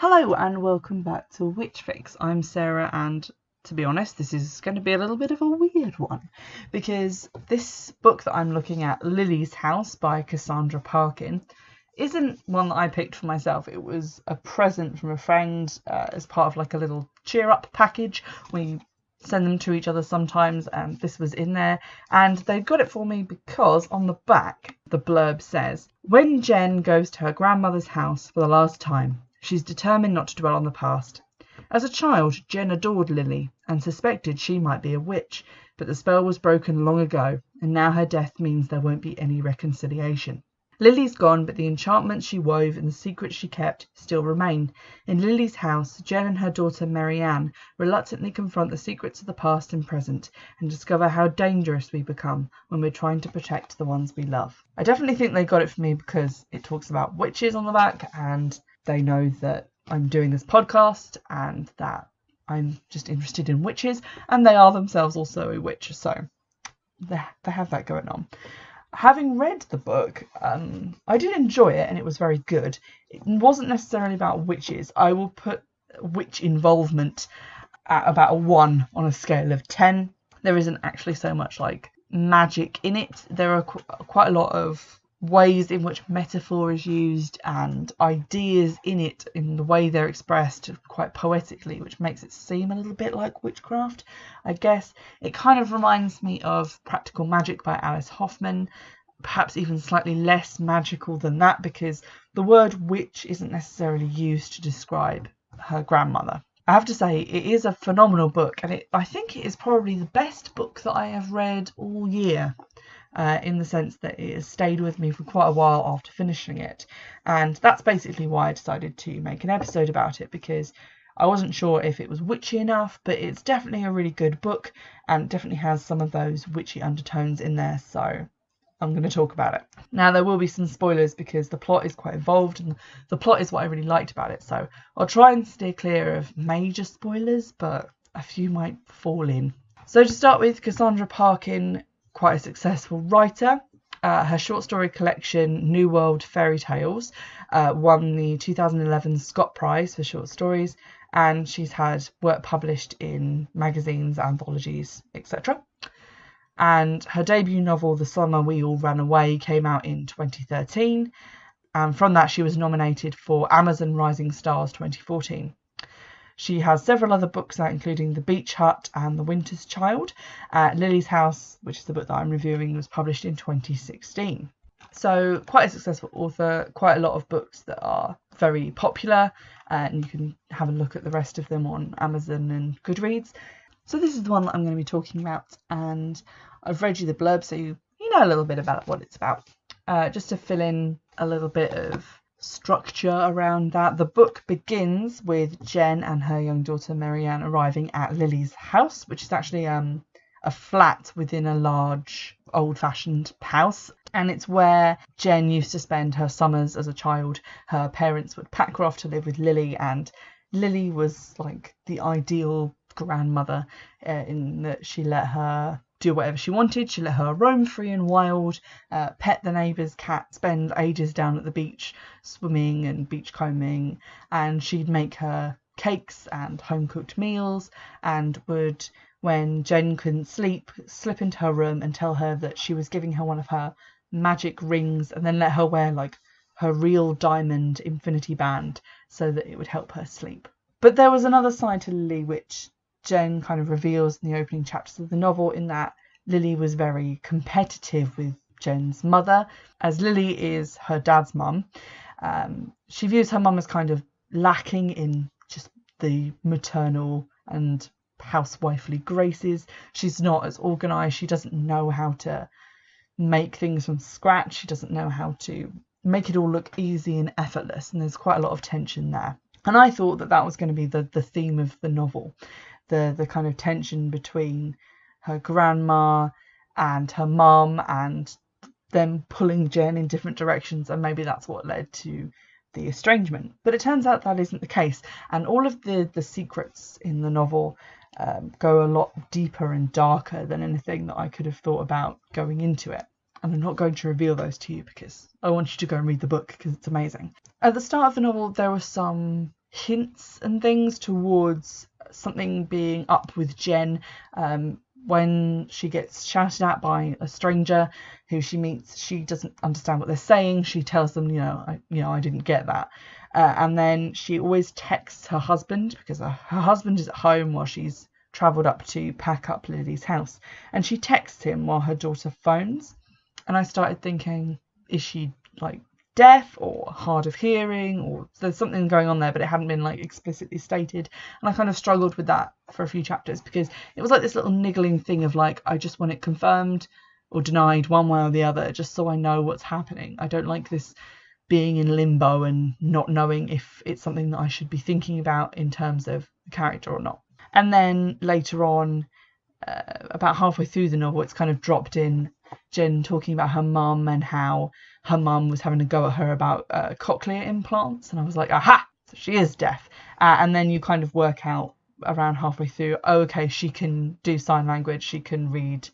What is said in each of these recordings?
Hello and welcome back to Witchfix. I'm Sarah, and to be honest, this is going to be a little bit of a weird one because this book that I'm looking at, Lily's House by Cassandra Parkin, isn't one that I picked for myself. It was a present from a friend as part of like a little cheer up package. We send them to each other sometimes, and this was in there, and they got it for me because on the back the blurb says, "When Jen goes to her grandmother's house for the last time, she's determined not to dwell on the past. As a child, Jen adored Lily and suspected she might be a witch, but the spell was broken long ago, and now her death means there won't be any reconciliation. Lily's gone, but the enchantments she wove and the secrets she kept still remain. In Lily's house, Jen and her daughter Marianne reluctantly confront the secrets of the past and present and discover how dangerous we become when we're trying to protect the ones we love." I definitely think they got it for me because it talks about witches on the back, and they know that I'm doing this podcast and that I'm just interested in witches, and they are themselves also a witch, so they have that going on. Having read the book, I did enjoy it and it was very good. It wasn't necessarily about witches. I will put witch involvement at about a 1 on a scale of 10. There isn't actually so much like magic in it. There are quite a lot of ways in which metaphor is used and ideas in it, in the way they're expressed quite poetically, which makes it seem a little bit like witchcraft, I guess. It kind of reminds me of Practical Magic by Alice Hoffman, perhaps even slightly less magical than that, because the word witch isn't necessarily used to describe her grandmother. I have to say, it is a phenomenal book, and I think it is probably the best book that I have read all year. In the sense that it has stayed with me for quite a while after finishing it, and that's basically why I decided to make an episode about it, because I wasn't sure if it was witchy enough, but it's definitely a really good book and definitely has some of those witchy undertones in there, so I'm going to talk about it. Now, there will be some spoilers because the plot is quite involved, and the plot is what I really liked about it, so I'll try and steer clear of major spoilers, but a few might fall in. So to start with, Cassandra Parkin, quite a successful writer. Her short story collection, New World Fairy Tales, won the 2011 Scott Prize for short stories, and she's had work published in magazines, anthologies, etc. And her debut novel, The Summer We All Ran Away, came out in 2013, and from that she was nominated for Amazon Rising Stars 2014. She has several other books out, including The Beach Hut and The Winter's Child. Lily's House, which is the book that I'm reviewing, was published in 2016. So quite a successful author, quite a lot of books that are very popular, and you can have a look at the rest of them on Amazon and Goodreads. So this is the one that I'm going to be talking about, and I've read you the blurb so you know a little bit about what it's about. Just to fill in a little bit of structure around that. The book begins with Jen and her young daughter Marianne arriving at Lily's house, which is actually a flat within a large old-fashioned house, and it's where Jen used to spend her summers as a child. Her parents would pack her off to live with Lily, and Lily was like the ideal grandmother in that she let her do whatever she wanted. She let her roam free and wild, pet the neighbour's cat, spend ages down at the beach swimming and beachcombing, and she'd make her cakes and home-cooked meals, and would, when Jen couldn't sleep, slip into her room and tell her that she was giving her one of her magic rings, and then let her wear like her real diamond infinity band so that it would help her sleep. But there was another side to Lily which Jen kind of reveals in the opening chapters of the novel, in that Lily was very competitive with Jen's mother, as Lily is her dad's mum. She views her mum as kind of lacking in just the maternal and housewifely graces. She's not as organised. She doesn't know how to make things from scratch. She doesn't know how to make it all look easy and effortless, and there's quite a lot of tension there. And I thought that was going to be the theme of the novel. The kind of tension between her grandma and her mum, and them pulling Jen in different directions, and maybe that's what led to the estrangement. But it turns out that isn't the case, and all of the secrets in the novel go a lot deeper and darker than anything that I could have thought about going into it. And I'm not going to reveal those to you because I want you to go and read the book because it's amazing. At the start of the novel, there were some hints and things towards something being up with Jen when she gets shouted at by a stranger who she meets. She doesn't understand what they're saying. She tells them, I didn't get that. And then she always texts her husband because her husband is at home while she's travelled up to pack up Lily's house. And she texts him while her daughter phones. And I started thinking, is she like deaf or hard of hearing, or there's something going on there, but it hadn't been like explicitly stated. And I kind of struggled with that for a few chapters because it was like this little niggling thing of like, I just want it confirmed or denied one way or the other, just so I know what's happening. I don't like this being in limbo and not knowing if it's something that I should be thinking about in terms of the character or not. And then later on, about halfway through the novel, it's kind of dropped in Jen talking about her mum and how her mum was having a go at her about cochlear implants. And I was like, aha, so she is deaf. And then you kind of work out around halfway through, oh, okay, she can do sign language, she can read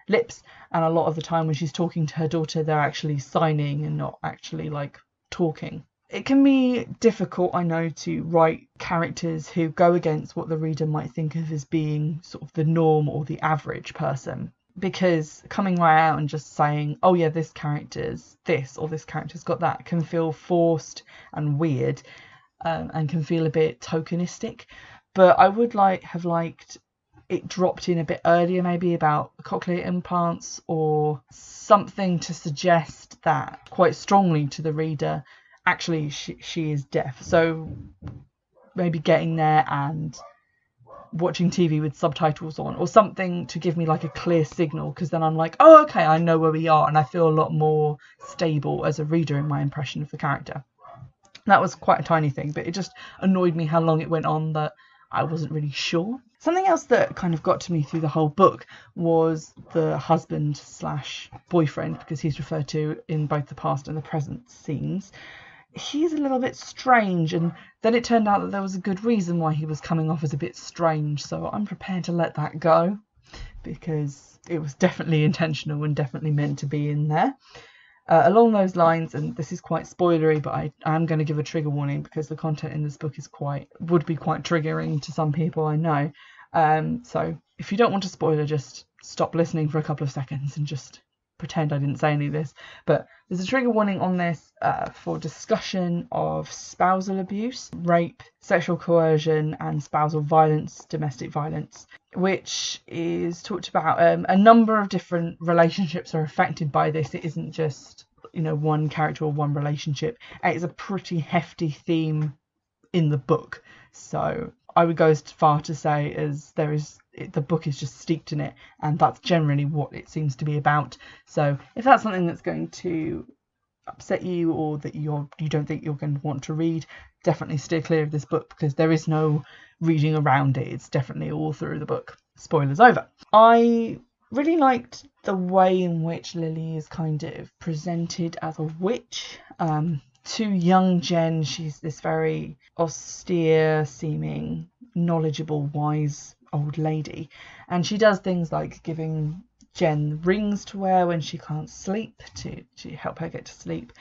lips. And a lot of the time when she's talking to her daughter, they're actually signing and not actually like talking. It can be difficult, I know, to write characters who go against what the reader might think of as being sort of the norm or the average person, because coming right out and just saying, oh yeah, this character's this or this character's got that, can feel forced and weird, and can feel a bit tokenistic. But I would have liked it dropped in a bit earlier, maybe about cochlear implants or something to suggest that quite strongly to the reader, actually she is deaf. So maybe getting there and watching TV with subtitles on or something to give me like a clear signal, because then I'm like, oh, okay, I know where we are, and I feel a lot more stable as a reader in my impression of the character. That was quite a tiny thing, but it just annoyed me how long it went on that I wasn't really sure. Something else that kind of got to me through the whole book was the husband / boyfriend, because he's referred to in both the past and the present scenes. He's a little bit strange, and then it turned out that there was a good reason why he was coming off as a bit strange, so I'm prepared to let that go because it was definitely intentional and definitely meant to be in there. Along those lines, and this is quite spoilery, but I am going to give a trigger warning because the content in this book would be quite triggering to some people, I know. So if you don't want a spoiler, just stop listening for a couple of seconds and just pretend I didn't say any of this. But there's a trigger warning on this for discussion of spousal abuse, rape, sexual coercion and spousal violence, domestic violence, which is talked about. A number of different relationships are affected by this. It isn't just one character or one relationship. It's a pretty hefty theme in the book, so I would go as far to say as the book is just steeped in it, and that's generally what it seems to be about. So if that's something that's going to upset you or that you don't think you're going to want to read, definitely steer clear of this book because there is no reading around it. It's definitely all through the book. Spoilers over. I really liked the way in which Lily is kind of presented as a witch. To young Jen, she's this very austere seeming, knowledgeable, wise old lady, and she does things like giving Jen rings to wear when she can't sleep to help her get to sleep,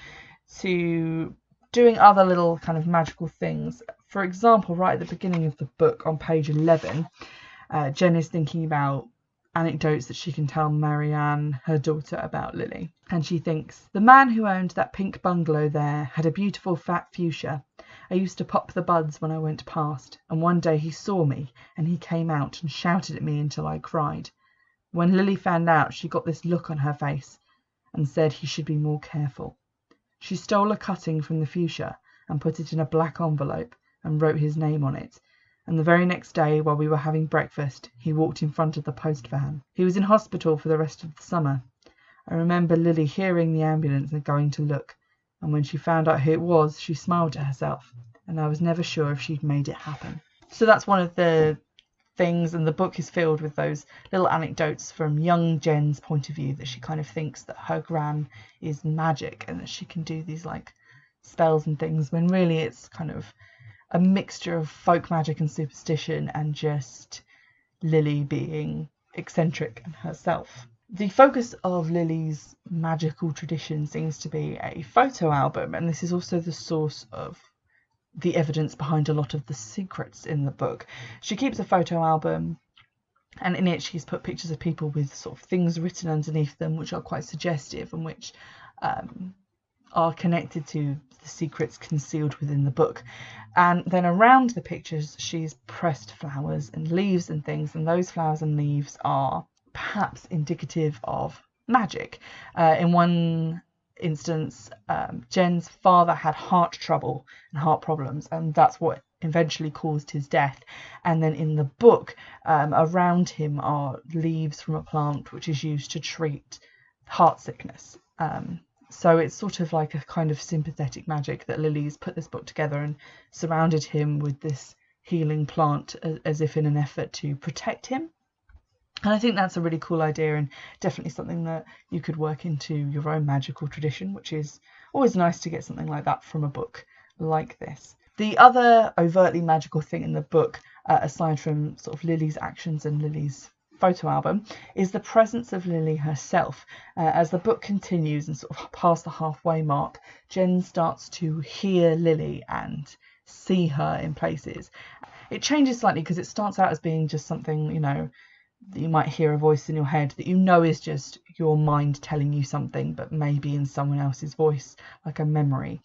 to doing other little kind of magical things. For example, right at the beginning of the book on page 11, Jen is thinking about anecdotes that she can tell Marianne, her daughter, about Lily. And she thinks, the man who owned that pink bungalow there had a beautiful fat fuchsia. I used to pop the buds when I went past, and one day he saw me, and he came out and shouted at me until I cried. When Lily found out, she got this look on her face and said he should be more careful. She stole a cutting from the fuchsia and put it in a black envelope and wrote his name on it. And the very next day, while we were having breakfast, he walked in front of the post van. He was in hospital for the rest of the summer. I remember Lily hearing the ambulance and going to look, and when she found out who it was, she smiled to herself, and I was never sure if she'd made it happen. So that's one of the things, and the book is filled with those little anecdotes from young Jen's point of view, that she kind of thinks that her gran is magic and that she can do these like spells and things, when really it's kind of a mixture of folk magic and superstition and just Lily being eccentric and herself. The focus of Lily's magical tradition seems to be a photo album, and this is also the source of the evidence behind a lot of the secrets in the book. She keeps a photo album, and in it she's put pictures of people with sort of things written underneath them which are quite suggestive and which are connected to the secrets concealed within the book. And then around the pictures she's pressed flowers and leaves and things, and those flowers and leaves are perhaps indicative of magic. In one instance, Jen's father had heart trouble and heart problems, and that's what eventually caused his death. And then in the book, around him are leaves from a plant which is used to treat heart sickness. So it's sort of like a kind of sympathetic magic that Lily's put this book together and surrounded him with this healing plant as if in an effort to protect him. And I think that's a really cool idea, and definitely something that you could work into your own magical tradition, which is always nice to get something like that from a book like this. The other overtly magical thing in the book, aside from sort of Lily's actions and Lily's photo album, is the presence of Lily herself. As the book continues and sort of past the halfway mark, Jen starts to hear Lily and see her in places. It changes slightly because it starts out as being just something, you know, that you might hear a voice in your head that you know is just your mind telling you something, but maybe in someone else's voice, like a memory.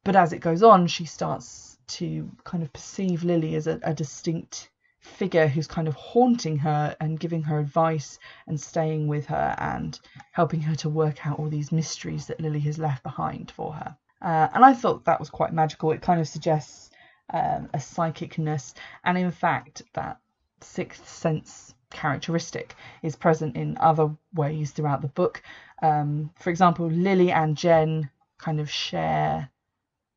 But as it goes on, she starts to kind of perceive Lily as a distinct figure who's kind of haunting her and giving her advice and staying with her and helping her to work out all these mysteries that Lily has left behind for her. And I thought that was quite magical. It kind of suggests a psychicness, and in fact that sixth sense characteristic is present in other ways throughout the book. For example, Lily and Jen kind of share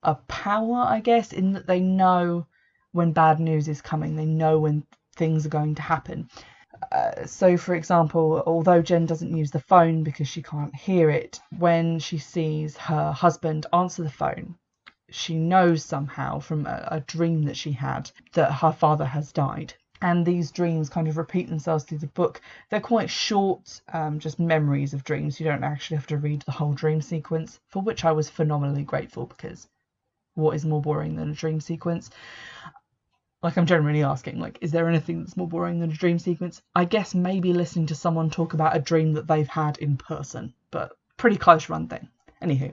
a power, I guess, in that they know when bad news is coming. They know when things are going to happen. So, for example, although Jen doesn't use the phone because she can't hear it, when she sees her husband answer the phone, she knows somehow from a dream that she had that her father has died. And these dreams kind of repeat themselves through the book. They're quite short, just memories of dreams. You don't actually have to read the whole dream sequence, for which I was phenomenally grateful, because what is more boring than a dream sequence? Like, I'm generally asking, like, is there anything that's more boring than a dream sequence? I guess maybe listening to someone talk about a dream that they've had in person, but pretty close run thing. Anywho,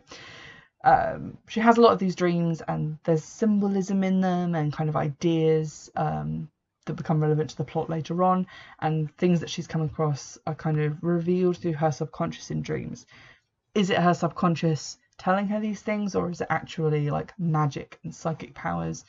she has a lot of these dreams, and there's symbolism in them and kind of ideas that become relevant to the plot later on, and things that she's come across are kind of revealed through her subconscious in dreams. Is it her subconscious telling her these things, or is it actually like magic and psychic powers?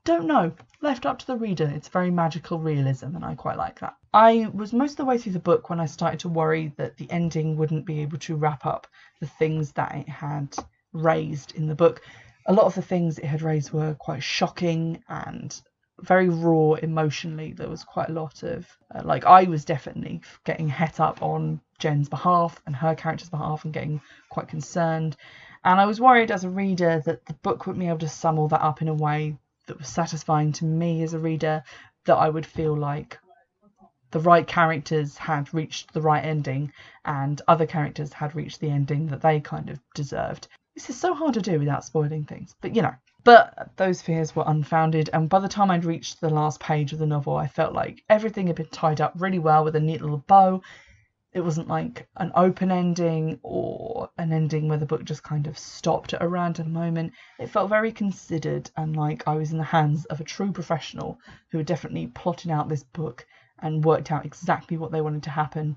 Don't know. Left up to the reader. It's very magical realism, and I quite like that. I was most of the way through the book when I started to worry that the ending wouldn't be able to wrap up the things that it had raised in the book. A lot of the things it had raised were quite shocking and very raw emotionally. There was quite a lot of like, I was definitely getting het up on Jen's behalf and her character's behalf and getting quite concerned, and I was worried as a reader that the book wouldn't be able to sum all that up in a way that was satisfying to me as a reader, that I would feel like the right characters had reached the right ending and other characters had reached the ending that they kind of deserved. This is so hard to do without spoiling things, but you know. But those fears were unfounded, and by the time I'd reached the last page of the novel, I felt like everything had been tied up really well with a neat little bow. It wasn't like an open ending or an ending where the book just kind of stopped at a random moment. It felt very considered, and like I was in the hands of a true professional who had definitely plotted out this book and worked out exactly what they wanted to happen,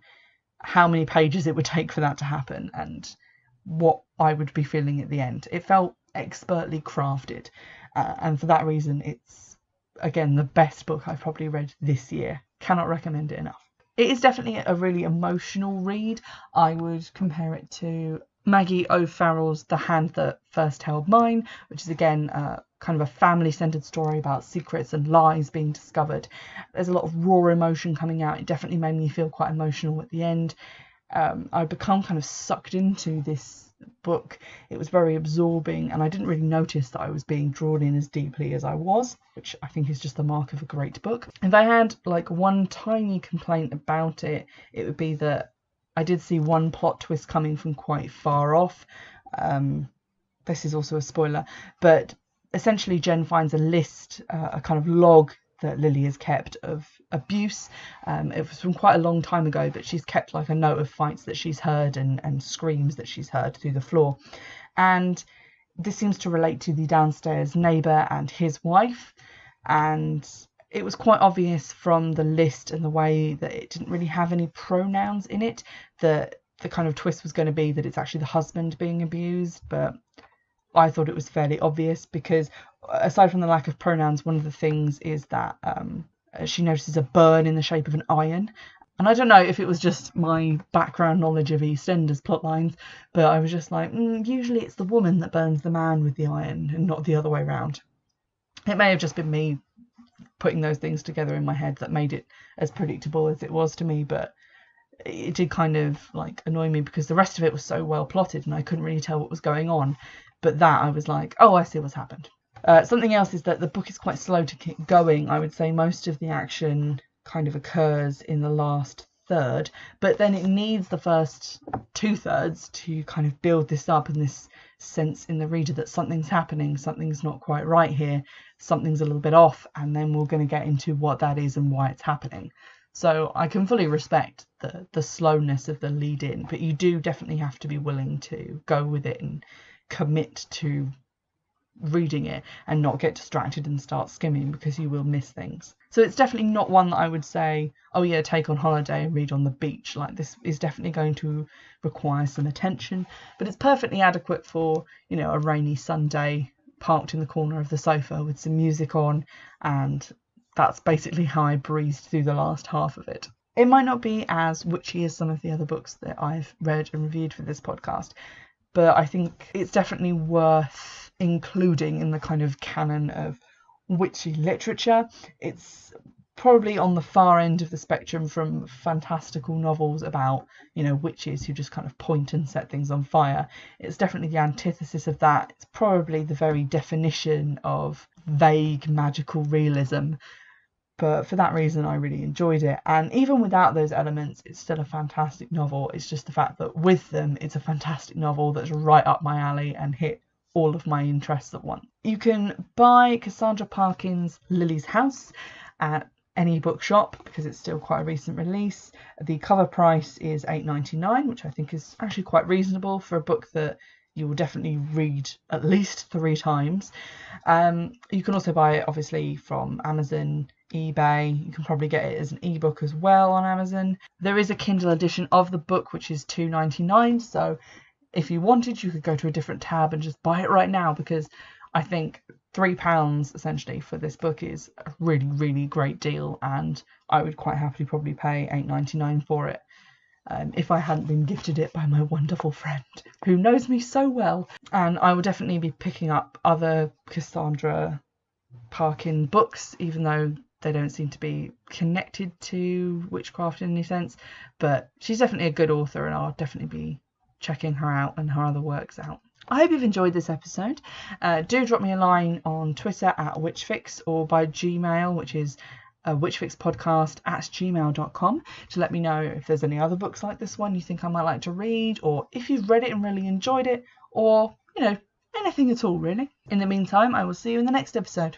how many pages it would take for that to happen, and what I would be feeling at the end. It felt expertly crafted, and for that reason it's, again, the best book I've probably read this year. Cannot recommend it enough. It is definitely a really emotional read. I would compare it to Maggie O'Farrell's The Hand That First Held Mine, which is again kind of a family-centered story about secrets and lies being discovered. There's a lot of raw emotion coming out. It definitely made me feel quite emotional at the end. I'd become kind of sucked into this book. It was very absorbing, and I didn't really notice that I was being drawn in as deeply as I was, which I think is just the mark of a great book. If I had like one tiny complaint about it, it would be that I did see one plot twist coming from quite far off. This is also a spoiler, but essentially Jen finds a list, a kind of log that Lily has kept of abuse. It was from quite a long time ago, but she's kept like a note of fights that she's heard and screams that she's heard through the floor. And this seems to relate to the downstairs neighbour and his wife. And it was quite obvious from the list and the way that it didn't really have any pronouns in it that the kind of twist was going to be that it's actually the husband being abused. But I thought it was fairly obvious because aside from the lack of pronouns, one of the things is that she notices a burn in the shape of an iron. And I don't know if it was just my background knowledge of EastEnders plotlines, but I was just like, usually it's the woman that burns the man with the iron and not the other way around. It may have just been me putting those things together in my head that made it as predictable as it was to me, but it did kind of like annoy me because the rest of it was so well plotted and I couldn't really tell what was going on. But that I was like, oh, I see what's happened. Something else is that the book is quite slow to keep going. I would say most of the action kind of occurs in the last third, but then it needs the first 2/3 to kind of build this up and this sense in the reader that something's happening, something's not quite right here, something's a little bit off, and then we're going to get into what that is and why it's happening. So I can fully respect the slowness of the lead in, but you do definitely have to be willing to go with it and commit to reading it and not get distracted and start skimming because you will miss things. So it's definitely not one that I would say, oh yeah, take on holiday and read on the beach. Like, this is definitely going to require some attention, but it's perfectly adequate for, you know, a rainy Sunday parked in the corner of the sofa with some music on, and that's basically how I breezed through the last half of it. It might not be as witchy as some of the other books that I've read and reviewed for this podcast, but I think it's definitely worth including in the kind of canon of witchy literature. It's probably on the far end of the spectrum from fantastical novels about, you know, witches who just kind of point and set things on fire. It's definitely the antithesis of that. It's probably the very definition of vague magical realism. But for that reason, I really enjoyed it. And even without those elements, it's still a fantastic novel. It's just the fact that with them, it's a fantastic novel that's right up my alley and hit all of my interests at once. You can buy Cassandra Parkin's Lily's House at any bookshop because it's still quite a recent release. The cover price is $8.99, which I think is actually quite reasonable for a book that you will definitely read at least 3 times. You can also buy it obviously from Amazon, eBay. You can probably get it as an ebook as well on Amazon. There is a Kindle edition of the book which is $2.99, so if you wanted, you could go to a different tab and just buy it right now, because I think £3 essentially for this book is a really, really great deal, and I would quite happily probably pay $8.99 for it if I hadn't been gifted it by my wonderful friend who knows me so well. And I will definitely be picking up other Cassandra Parkin books, even though they don't seem to be connected to witchcraft in any sense, but she's definitely a good author and I'll definitely be checking her out and her other works out. I hope you've enjoyed this episode. Do drop me a line on Twitter at Witchfix or by Gmail, which is witchfixpodcast@gmail.com, to let me know if there's any other books like this one you think I might like to read, or if you've read it and really enjoyed it, or, you know, anything at all really. In the meantime, I will see you in the next episode.